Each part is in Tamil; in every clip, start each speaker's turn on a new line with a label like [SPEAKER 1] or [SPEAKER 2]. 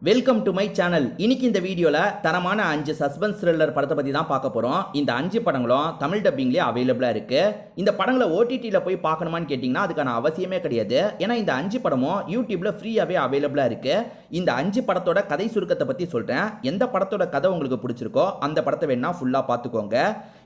[SPEAKER 1] Welcome to my channel. இன்னைக்கு இந்த வீடியோல தரமான 5 சஸ்பென்ஸ் த்ரில்லர் படத்தை பத்தி தான் பார்க்க போறோம். இந்த 5 படங்களும் தமிழ் டப்பிங்லயே அவைலபிளா இருக்கு. இந்த படங்களை ஓடிடில போய் பார்க்கணுமான்னு கேட்டீங்கன்னா அதுக்கான அவசியமே கிடையாது. ஏன்னா இந்த 5 படமும் யூடியூப்ல ஃப்ரீயாவே அவைலபிளா இருக்கு. இந்த 5 படத்தோட கதை சுருக்கத்தை பத்தி சொல்றேன். எந்த படத்தோட கதை உங்களுக்கு பிடிச்சிருக்கோ அந்த படத்தை வேணா ஃபுல்லா பார்த்துக்கோங்க.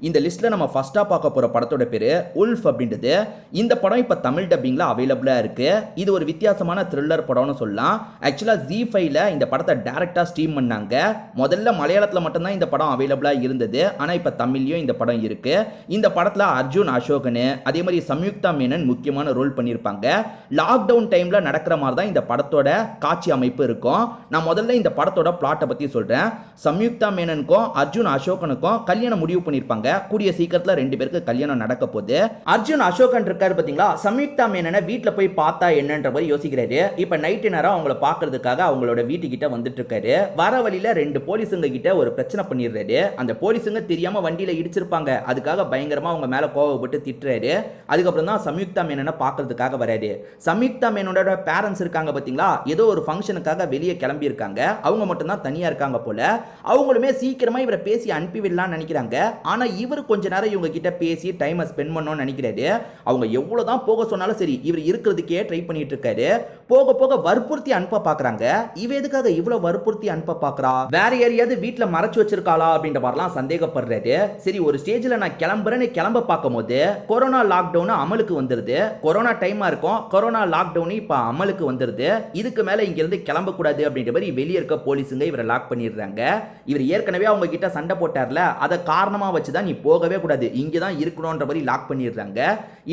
[SPEAKER 1] இந்த லிஸ்ட்ல நம்ம ஃபர்ஸ்டா பார்க்க போற படத்தோட பேரு உல்ஃப் அப்படின்றது. இந்த படம் இப்ப தமிழ் டப்பிங்ல அவைலபிளா இருக்கு. இது ஒரு வித்தியாசமான த்ரில்லர் படம்னு சொல்லலாம். ஆக்சுவலா ஜி5ல இந்த படத்தை டைரக்டா ஸ்ட்ரீம் பண்ணாங்க. முதல்ல மலையாளத்துல மட்டும்தான் இந்த படம் அவைலபிளா இருந்தது. ஆனா இப்ப தமிழ்லயும் இந்த படம் இருக்கு. இந்த படத்துல அர்ஜுன் அசோகன் அதே மாதிரி சம்யுக்தா மேனன் முக்கியமான ரோல் பண்ணியிருப்பாங்க. லாக்டவுன் டைம்ல நடக்கிற மாதிரி தான் இந்த படத்தோட காட்சி அமைப்பு இருக்கும். நான் முதல்ல இந்த படத்தோட பிளாட்டை பத்தி சொல்றேன். சம்யுக்தா மேனனுக்கும் அர்ஜுன் அசோகனுக்கும் கல்யாணம் முடிவு பண்ணியிருப்பாங்க. கூடிய சீக்கிரத்துல 2 பேருக்கு கல்யாணம் நடக்க போகுது. அர்ஜுன் அசோகன் இருக்காரு பாத்தீங்களா, சம்யுக்தா மேனனை வீட்டுல போய் பார்த்தா என்னன்ற மாதிரி யோசிக்கிறாரு. இப்ப நைட்டு நேரம் அவங்கள பாக்குறதுக்காக அவங்களோட வீட்டுக்கிட்ட வந்துட்டு இருக்காரு. வர வழியில 2 போலீஸுங்க கிட்ட ஒரு பிரச்சனை பண்ணிடுறாரு. அந்த போலீஸுங்க தெரியாம வண்டியில இடிச்சிருப்பாங்க. அதுக்காக பயங்கரமா அவங்க மேல கோவப்பட்டு திட்டுறாரு. அதுக்கப்புறம் தான் சம்யுக்தா மேனனை பாக்குறதுக்காக வராரு. சம்யுக்தா மேனனோட பேரண்ட்ஸ் இருக்காங்க பாத்தீங்களா, ஏதோ ஒரு ஃபங்க்ஷனுக்காக வெளியே கிளம்பி இருக்காங்க. அவங்க மட்டும் தான் தனியா இருக்காங்க போல. அவங்களுமே சீக்கிரமா இவரை பேசி அனுப்பி விடலாம்னு நினைக்கிறாங்க. ஆனா இவர் கொஞ்ச நேரம் இவங்க கிட்ட பேசி டைமை ஸ்பெண்ட் பண்ணணும்னு நினைக்கிறாரு. அவங்க எவ்வளவுதான் போக சொன்னாலும் சரி இவர் இருக்கிறதுக்கே ட்ரை பண்ணிட்டு இருக்காரு. போக போக வற்புறுத்தி அனுப்ப பாக்குறாங்க. இவ எதுக்காக இவ்வளவு வற்புறுத்தி அனுப்ப பாக்குறா, வேற யாரையாவது வீட்டுல மறைச்சு வச்சிருக்காளா அப்படின்ற மாதிரிலாம் சந்தேகப்படுறாரு. சரி ஒரு ஸ்டேஜ்ல நான் கிளம்புறேன்னு கிளம்ப பார்க்கும்போது கொரோனா லாக்டவுன் அமலுக்கு வந்துருது. கொரோனா டைமா இருக்கும். கொரோனா லாக்டவுன் இப்ப அமலுக்கு வந்துருது. இதுக்கு மேல இங்க இருந்து கிளம்ப கூடாது அப்படின்ற மாதிரி வெளியே இருக்க போலீஸுங்க இவரை லாக் பண்ணிடுறாங்க. இவர் ஏற்கனவே அவங்க கிட்ட சண்டை போட்டார்ல, அதை காரணமா வச்சுதான் நீ போகவே கூடாது, இங்க தான் இருக்கணும்ன்ற மாதிரி லாக் பண்ணிடுறாங்க.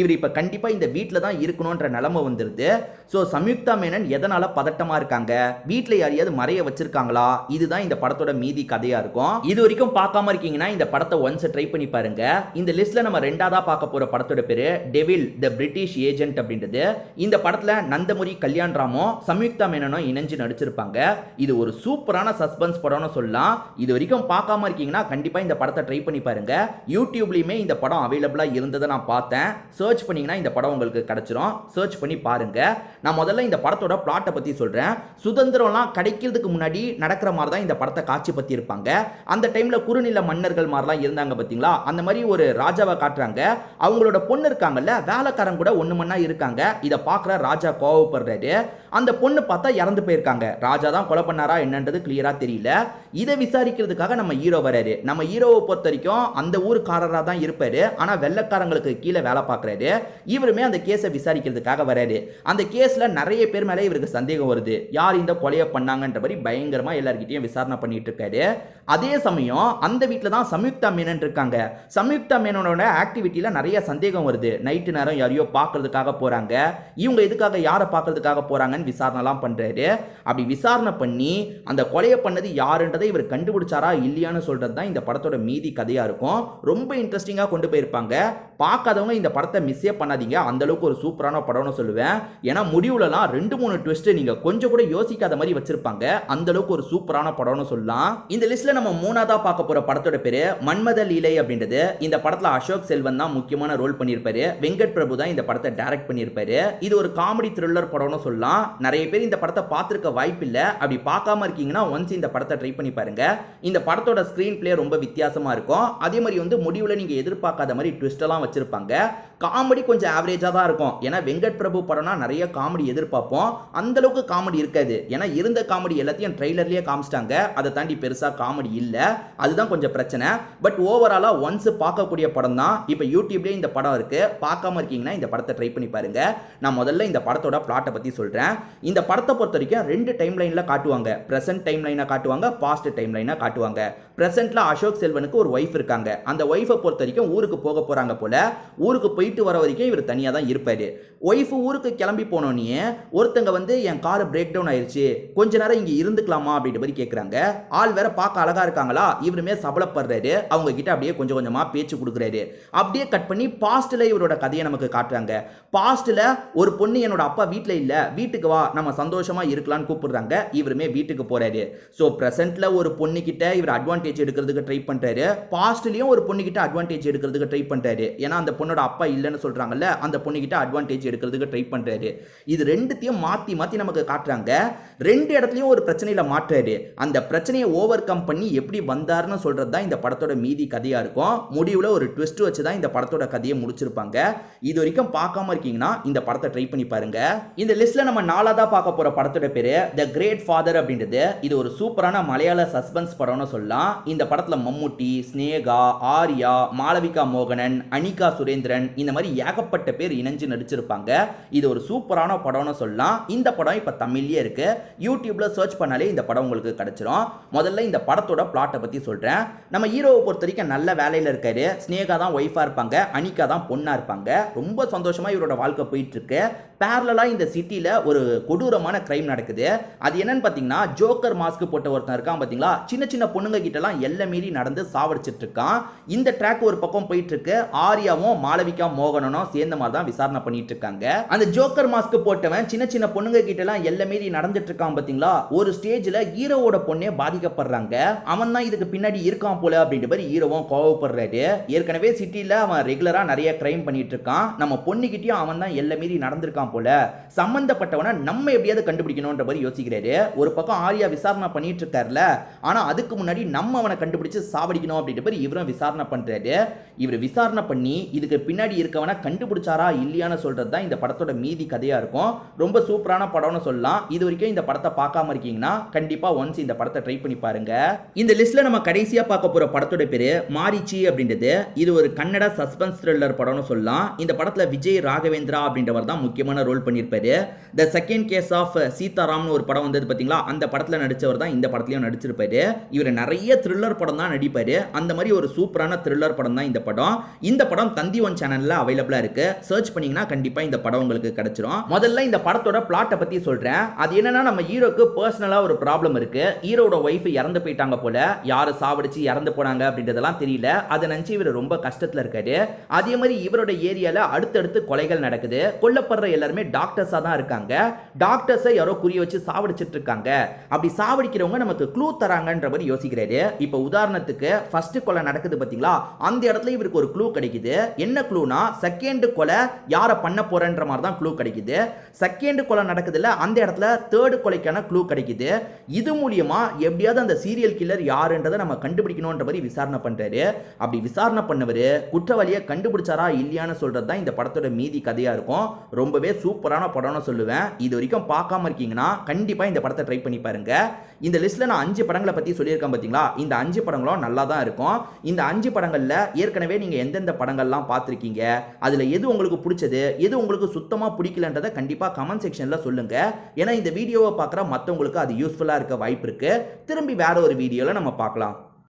[SPEAKER 1] இவர் இப்ப கண்டிப்பா இந்த வீட்டுல தான் இருக்கணும்ன்ற நிலைமை வந்துருது. சோ சம்யுக்தா மேனன் எதனால பதட்டமா இருக்காங்க, வீட்டுல யாரையாவது மறைய வச்சிருக்காங்களா, இதுதான் இந்த படத்தோட மீதி கதையா இருக்கும். இது வரைக்கும் பார்க்காம இருக்கீங்கன்னா இந்த படத்தை ஒன்ஸ் ட்ரை பண்ணி பாருங்க. இந்த லிஸ்ட்ல நம்ம ரெண்டாவதா பார்க்க போற படத்தோட பேரு டெவில் தி பிரிட்டிஷ் ஏஜென்ட் அப்படின்றது. இந்த படத்துல நந்தமுரி கல்யாண் ராமும் சம்யுக்தா மேனனும் இணைஞ்சு நடிச்சிருப்பாங்க. இது ஒரு சூப்பரான சஸ்பென்ஸ் படம்னு சொல்லலாம். இது வரைக்கும் பார்க்காம இருக்கீங்கன்னா கண்டிப்பா இந்த படத்தை ட்ரை பண்ணி பாருங்க. யூடியூப்லயுமே இந்த படம் அவைலபிளா இருந்ததை நான் பார்த்தேன். சர்ச் பண்ணீங்கன்னா இந்த படம் உங்களுக்கு கிடைச்சிரும். சர்ச் பண்ணி பாருங்க. நான் முதல்ல இந்த படத்தோட பிளாட்டை பத்தி சொல்றேன். சுதந்திரம்லாம் கிடைக்கிறதுக்கு முன்னாடி நடக்கிற மாதிரி தான் இந்த படத்தை காட்சி பத்தி இருப்பாங்க. அந்த டைம்ல குறுநில மன்னர்கள் மாதிரிலாம் இருந்தாங்க பாத்தீங்களா, அந்த மாதிரி ஒரு ராஜாவை காட்டுறாங்க. அவங்களோட பொண்ணு இருக்காங்கல்ல, வேலைக்காரன் கூட ஒண்ணு மண்ணா இருக்காங்க. இதை பார்க்குற ராஜா கோவப்படுறாரு. அந்த பொண்ணு பார்த்தா இறந்து போயிருக்காங்க. ராஜா தான் கொலை பண்ணாரா என்னன்றது கிளியரா தெரியல. இதை விசாரிக்கிறதுக்காக நம்ம ஹீரோ வராரு. நம்ம ஹீரோவை பொறுத்த வரைக்கும் அந்த ஊருக்காரரா தான் இருப்பாரு. ஆனா வெள்ளக்காரங்களுக்கு கீழே வேலை பார்க்கறாரு. இவருமே அந்த கேஸை விசாரிக்கிறதுக்காக வராரு. அந்த கேஸ்ல நிறைய பேர் மேல இவருக்கு சந்தேகம் வருது. யார் இந்த கொலையை பண்ணாங்கன்ற மாதிரி பயங்கரமா எல்லார்கிட்டயும் விசாரணை பண்ணிட்டு இருக்காரு. அதே சமயம் அந்த வீட்டுல தான் சம்யுக்தா மேனன் இருக்காங்க. சம்யுக்தா மேனனோட ஆக்டிவிட்டியில நிறைய சந்தேகம் வருது. நைட்டு நேரம் யாரையோ பார்க்கறதுக்காக போறாங்க. இவங்க எதுக்காக யாரை பார்க்கறதுக்காக போறாங்கன்னு விசாரணைலாம் பண்றாரு. அப்படி விசாரணை பண்ணி அந்த கொலையை பண்ணது யாருன்றதை இவர் கண்டுபிடிச்சாரா இல்லையான்னு சொல்றது தான் இந்த படத்தோட மீதி கதையா இருக்கும். ரொம்ப இன்ட்ரெஸ்டிங்கா கொண்டு போயிருப்பாங்க. பார்க்காதவங்க இந்த படத்தை மிஸ்ஸே பண்ணாதீங்க. அந்த அளவுக்கு ஒரு சூப்பரான படம்னு சொல்லுவேன். ஏன்னா முடிவுலலாம் 2-3 ட்விஸ்ட் நீங்க கொஞ்சம் கூட யோசிக்காத மாதிரி வச்சிருப்பாங்க. அந்த அளவுக்கு ஒரு சூப்பரான படம்னு சொல்லலாம். இந்த லிஸ்ட்ல நம்ம மூணாவதா பார்க்க போற படத்தோட பேரு மன்மத லீலை அப்படின்றது. இந்த படத்துல அசோக் செல்வன் தான் முக்கியமான ரோல் பண்ணியிருப்பாரு. வெங்கட் பிரபு தான் இந்த படத்தை டைரக்ட் பண்ணியிருப்பாரு. இது ஒரு காமெடி த்ரில்லர் படம்னு சொல்லலாம். நிறைய பேர் இந்த படத்தை பார்த்திருக்க வாய்ப்பு இல்ல. அப்படி பார்க்காம இருக்கீங்கன்னா ஒன்ஸ் இந்த படத்தை ட்ரை பண்ணி பாருங்க. இந்த படத்தோட ஸ்கிரீன் பிளே ரொம்ப வித்தியாசமா இருக்கும். அதே மாதிரி வந்து முடிவுல நீங்க எதிர்பார்க்காத மாதிரி ட்விஸ்ட் எல்லாம் வச்சிருப்பாங்க. காமெடி கொஞ்சம் ஆவரேஜா தான் இருக்கும். ஏன்னா வெங்கட் பிரபு படம்னா நிறைய காமெடி எதிர்பார்ப்போம். அந்த அளவுக்கு காமெடி இருக்காது. ஏன்னா இருந்த காமெடி எல்லாத்தையும் ட்ரெய்லர்லயே காமிச்சிட்டாங்க. அதை தாண்டி பெருசா காமெடி இல்ல. அதுதான் கொஞ்சம் பிரச்சனை. பட் ஓவராலா ஒன்ஸ் பார்க்கக்கூடிய படம் தான். இப்போ யூடியூப்லயே இந்த படம் இருக்கு. பார்க்காம இருக்கீங்கன்னா இந்த படத்தை ட்ரை பண்ணி பாருங்க. நான் முதல்ல இந்த படத்தோட பிளாட்டை பத்தி சொல்றேன். இந்த படத்தை பொறுத்த வரைக்கும் 2 டைம் லைன்ல காட்டுவாங்க. பிரசன்ட் டைம் லைனை காட்டுவாங்க, பாஸ்ட் டைம் லைனை காட்டுவாங்க. பிரசன்ட்ல அசோக் செல்வனுக்கு ஒரு ஒய்ஃப் இருக்காங்க. அந்த ஒய்ஃபை பொறுத்த வரைக்கும் ஊருக்கு போக போறாங்க போல. ஊருக்கு போயிட்டு வர வரைக்கும் இவர் தனியா தான் இருப்பாரு. ஒய்ஃப் ஊருக்கு கிளம்பி போனோன்னே ஒருத்தங்க வந்து என் கார் பிரேக் டவுன் ஆயிருச்சு, கொஞ்ச நேரம் இங்க இருந்துக்கலாமா அப்படின்ற மாதிரி கேட்கறாங்க. ஆள் வேற பார்க்க அழகா இருக்காங்களா, இவருமே சபலப்படுறாரு. அவங்க கிட்ட அப்படியே கொஞ்சம் கொஞ்சமா பேச்சு கொடுக்குறாரு. அப்படியே கட் பண்ணி பாஸ்ட்ல இவரோட கதையை நமக்கு காட்டுறாங்க. பாஸ்ட்ல ஒரு பொண்ணு என்னோட அப்பா வீட்டுல இல்ல, வீட்டுக்கு வா நம்ம சந்தோஷமா இருக்கலாம்னு கூப்பிடுறாங்க. இவருமே வீட்டுக்கு போறாரு. சோ பிரசன்ட்ல ஒரு பொண்ணு கிட்ட இவர் அட்வான்டேஜ் அட்வான்டேஜ் எடுக்கிறதுக்கு ட்ரை பண்றாரு, பாஸ்ட்லயும் ஒரு பொண்ணுகிட்ட அட்வான்டேஜ் எடுக்கிறதுக்கு ட்ரை பண்றாரு. ஏன்னா அந்த பொண்ணோட அப்பா இல்லைன்னு சொல்றாங்கல்ல, அந்த பொண்ணுகிட்ட அட்வான்டேஜ் எடுக்கிறதுக்கு ட்ரை பண்றாரு. இது ரெண்டுத்தையும் மாத்தி மாத்தி நமக்கு காட்டுறாங்க. ரெண்டு இடத்துலயும் ஒரு பிரச்சனையில மாட்டாரு. அந்த பிரச்சனையை ஓவர் கம் பண்ணி எப்படி வந்தாருன்னு சொல்றது தான் இந்த படத்தோட மீதி கதையா இருக்கும். முடிவுல ஒரு ட்விஸ்ட் வச்சு தான் இந்த படத்தோட கதையை முடிச்சிருப்பாங்க. இது வரைக்கும் பார்க்காம இருக்கீங்கன்னா இந்த படத்தை ட்ரை பண்ணி பாருங்க. இந்த லிஸ்ட்ல நம்ம நாலாவதா பார்க்க போற படத்தோட பேரு தி கிரேட் ஃபாதர் அப்படின்றது. இது ஒரு சூப்பரான மலையாள சஸ்பென்ஸ் படம்னு சொல்லலாம். இந்த படத்துல மம்முட்டி, ஸ்னேகா, ஆர்யா, மாளவிகா மோகனன், அனிகா சுரேந்திரன் இந்த மாதிரி ஏகப்பட்ட பேர் இணைஞ்சு நடிச்சிருப்பாங்க. இது ஒரு சூப்பரான படம்னு சொல்லலாம். இந்த படம் இப்ப தமிழ்லயே இருக்கு. யூடியூப்ல சர்ச் பண்ணாலே இந்த படம் உங்களுக்கு கிடைச்சிரும். முதல்ல இந்த படத்தோட பிளாட்டை பத்தி சொல்றேன். நம்ம ஹீரோவை பொறுத்த வரைக்கும் நல்ல வேலையில இருக்காரு. ஸ்னேகா தான் ஒய்ஃபா இருப்பாங்க, அனிகா தான் பொண்ணா இருப்பாங்க. ரொம்ப சந்தோஷமா இவரோட வாழ்க்கை போயிட்டு இருக்கு. பேரலா இந்த சிட்டில ஒரு கொடூரமான கிரைம் நடக்குது. அது என்னன்னு பாத்தீங்கன்னா, ஜோக்கர் மாஸ்க் போட்ட ஒருத்தன் இருக்கான் பாத்தீங்களா, சின்ன சின்ன பொண்ணுங்க கிட்ட எல்லாம் எல்லை மீறி நடந்து சாவடிச்சிட்டு இருக்கான். இந்த ட்ராக் ஒரு பக்கம் போயிட்டு இருக்கு. ஆர்யாவும் மாளவிகா மோகனனும் சேர்ந்த மாதிரி தான் விசாரணை பண்ணிட்டு இருக்காங்க. அந்த ஜோக்கர் மாஸ்க் போட்டவன் சின்ன சின்ன பொண்ணுங்க கிட்ட எல்லாம் எல்லை மீறி நடந்துட்டு இருக்கான் பாத்தீங்களா. ஒரு ஸ்டேஜ்ல ஹீரோவோட பொண்ணே பாதிக்கப்படுறாங்க. அவன் தான் இதுக்கு பின்னாடி இருக்கான் போல அப்படின்ற மாதிரி ஹீரோவும் கோவப்படுறாரு. ஏற்கனவே சிட்டில அவன் ரெகுலரா நிறைய கிரைம் பண்ணிட்டு இருக்கான். நம்ம பொண்ணுகிட்டயும் அவன் தான் எல்லை மீறி நடந்திருக்கான் போல, சம்பந்தப்பட்டவனை நம்ம எப்படியாவது கண்டுபிடிக்கணும்ன்ற மாதிரி யோசிக்கிறாரு. ஒரு பக்கம் ஆர்யா விசாரணை பண்ணிட்டு இருக்காருல, ஆனா அதுக்கு முன்னாடி நம்ம அவனை கண்டுபிடிச்சு சாவடிக்கணும் அப்படின்ற மாதிரி இவரும் விசாரணை பண்றாரு. இவர் விசாரணை பண்ணி இதுக்கு பின்னாடி இருக்கவனை கண்டுபிடிச்சாரா இல்லையான்னு சொல்றது தான் இந்த படத்தோட மீதி கதையா இருக்கும். ரொம்ப சூப்பரான படம்னு சொல்லலாம். இது வரைக்கும் இந்த படத்தை பார்க்காம இருக்கீங்கன்னா கண்டிப்பா ஒன்ஸ் இந்த படத்தை ட்ரை பண்ணி பாருங்க. இந்த லிஸ்ட்ல நம்ம கடைசியா பார்க்க போற படத்தோட பேரு மாரிச்சி அப்படின்றது. இது ஒரு கன்னட சஸ்பென்ஸ் த்ரில்லர் படம்னு சொல்லலாம். இந்த படத்துல விஜய் ராகவேந்திரா அப்படின்றவர் தான் முக்கியமான ரோல் பண்ணியிருப்பாரு. த செகண்ட் கேஸ் ஆஃப் சீதாராம்னு ஒரு படம் வந்தது பாத்தீங்களா, அந்த படத்துல நடிச்சவர் தான் இந்த படத்துலயும் நடிச்சிருப்பாரு. இவர் நிறைய த்ரில்லர் படம் தான் நடிப்பாரு. அந்த மாதிரி ஒரு சூப்பரான த்ரில்லர் படம் தான் இந்த படம். இந்த படம் தந்தி ஒன் சேனல்ல அவைலபிளா இருக்கு. சர்ச் பண்ணீங்கன்னா கண்டிப்பா இந்த படம் உங்களுக்கு கிடைச்சிரும். முதல்ல இந்த படத்தோட பிளாட்டை பத்தி சொல்றேன். அது என்னன்னா, நம்ம ஹீரோக்கு பர்சனலா ஒரு ப்ராப்ளம் இருக்கு. ஹீரோட ஒய்ஃப் இறந்து போயிட்டாங்க போல, யாரு சாவடிச்சு இறந்து போனாங்க அப்படின்றதெல்லாம் தெரியல. அதை நினைச்சு இவர் ரொம்ப கஷ்டத்துல இருக்காரு. அதே மாதிரி இவரோட ஏரியால அடுத்தடுத்து கொலைகள் நடக்குது. கொல்லப்படுற எல்லாருமே டாக்டர்ஸா தான் இருக்காங்க. டாக்டர்ஸை யாரோ குறி வச்சு சாவடிச்சிட்டு இருக்காங்க. அப்படி சாவடிக்கிறவங்க நமக்கு க்ளூ தராங்கன்ற மாதிரி யோசிக்கிறாரு. இப்போ உதாரணத்துக்கு ஃபர்ஸ்ட் கொலை நடக்குது பாத்தீங்களா, அந்த இடத்துல இவருக்கு ஒரு க்ளூ கிடைக்குது. என்ன க்ளூனா, செகண்ட் கொலை யாரை பண்ண போறன்ற மாதிரி தான் க்ளூ கிடைக்குது. செகண்ட் கொலை நடக்குதுல, அந்த இடத்துல தேர்ட் கொலைக்கான க்ளூ கிடைக்குது. இது மூலியமா எப்படியாவது அந்த சீரியல் கில்லர் யாருன்றதை நம்ம கண்டுபிடிக்கணும்ன்ற மாதிரி விசாரணை பண்றாரு. அப்படி விசாரணை பண்ணவரு குற்றவாளியை கண்டுபிடிச்சாரா இல்லையான்னு சொல்றது தான் இந்த படத்தோட மீதி கதையா இருக்கும். ரொம்பவே சூப்பரான படம்னு சொல்லுவேன். இது வரைக்கும் பார்க்காம இருக்கீங்கன்னா கண்டிப்பா இந்த படத்தை ட்ரை பண்ணி பாருங்க. இந்த லிஸ்ட்ல நான் 5 படங்களை பத்தி சொல்லியிருக்கேன் பாத்தீங்களா, இந்த 5 படங்களும் நல்லா தான் இருக்கும். இந்த 5 படங்கள்ல ஏற்கனவே நீங்க எந்தெந்த படங்கள்லாம் பார்த்திருக்கீங்க, அதுல எது உங்களுக்கு பிடிச்சது, எது உங்களுக்கு சுத்தமா பிடிக்கலன்றதை கண்டிப்பா கமெண்ட் செக்ஷன்ல சொல்லுங்க. ஏன்னா இந்த வீடியோவை பார்க்குற மற்றவங்களுக்கு அது யூஸ்ஃபுல்லா இருக்க வாய்ப்பு இருக்கு. திரும்பி வேற ஒரு வீடியோல நம்ம பார்க்கலாம்.